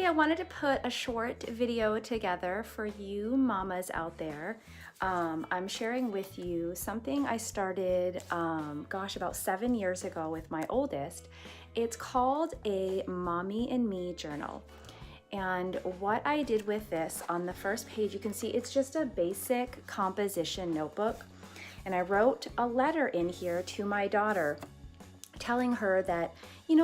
I wanted to put a short video together for you mamas out there. I'm sharing with you something I started, about 7 years ago with my oldest. It's called a Mommy and Me journal. And what I did with this, on the first page, you can see it's just a basic composition notebook. And I wrote a letter in here to my daughter, telling her that,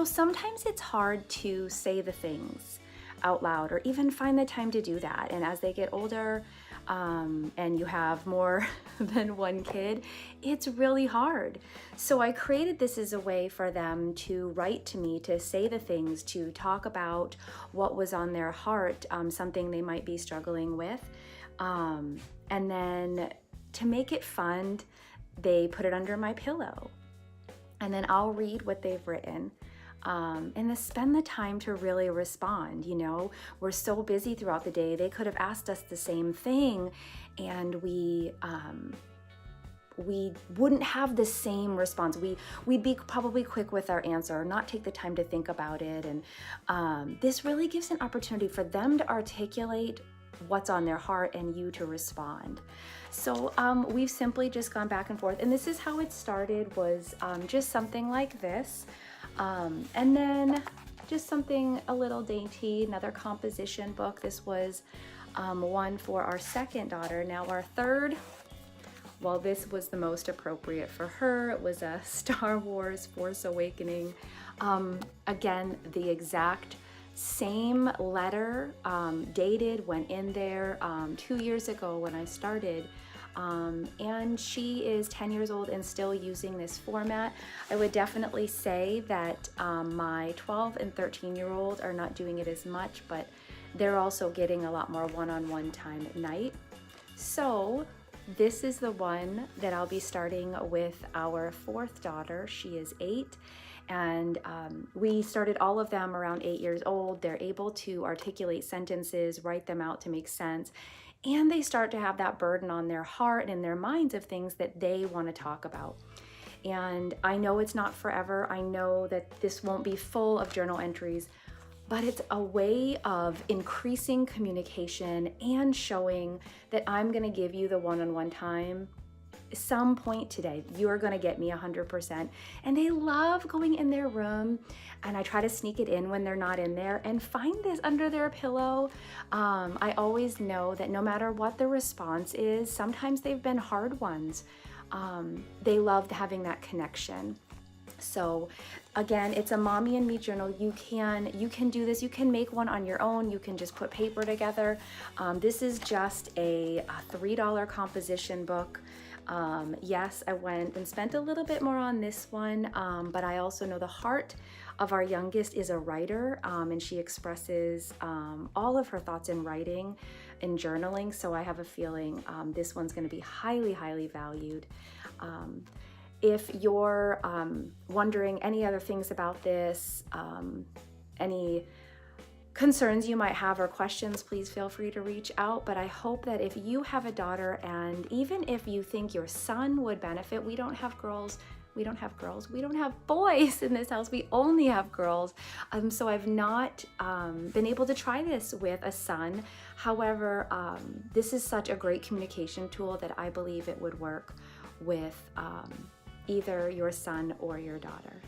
sometimes it's hard to say the things out loud or even find the time to do that. And as they get older, and you have more than one kid, it's really hard. So I created this as a way for them to write to me, to say the things, to talk about what was on their heart, something they might be struggling with. And then to make it fun, they put it under my pillow. And then I'll read what they've written. And then spend the time to really respond. We're so busy throughout the day. They could have asked us the same thing, and we wouldn't have the same response. We'd be probably quick with our answer, not take the time to think about it. And this really gives an opportunity for them to articulate what's on their heart and you to respond. So we've simply just gone back and forth, and this is how it started, was just something like this. And then just something a little dainty, another composition book. This was one for our second daughter. Now our third, well, this was the most appropriate for her. It was a Star Wars Force Awakening. Again, the exact same letter, dated, went in there 2 years ago when I started. And she is 10 years old and still using this format. I would definitely say that my 12 and 13-year-old are not doing it as much, but they're also getting a lot more one-on-one time at night. So this is the one that I'll be starting with our fourth daughter. She is 8. And we started all of them around 8 years old. They're able to articulate sentences, write them out to make sense, and they start to have that burden on their heart and in their minds of things that they want to talk about. And I know it's not forever. I know that this won't be full of journal entries, but it's a way of increasing communication and showing that I'm going to give you the one-on-one time. Some point today, you're going to get me 100%. And they love going in their room, and I try to sneak it in when they're not in there and find this under their pillow. I always know that no matter what the response is, sometimes they've been hard ones. They love having that connection. So again, it's a Mommy and Me journal. You can do this. You can make one on your own. You can just put paper together. This is just a $3 composition book. Yes, I went and spent a little bit more on this one, but I also know the heart of our youngest is a writer, and she expresses all of her thoughts in writing and journaling. So I have a feeling this one's going to be highly, highly valued. If you're wondering any other things about this, any concerns you might have or questions, please feel free to reach out. But I hope that if you have a daughter, and even if you think your son would benefit, we don't have boys in this house. We only have girls. So I've not been able to try this with a son. However, this is such a great communication tool that I believe it would work with either your son or your daughter.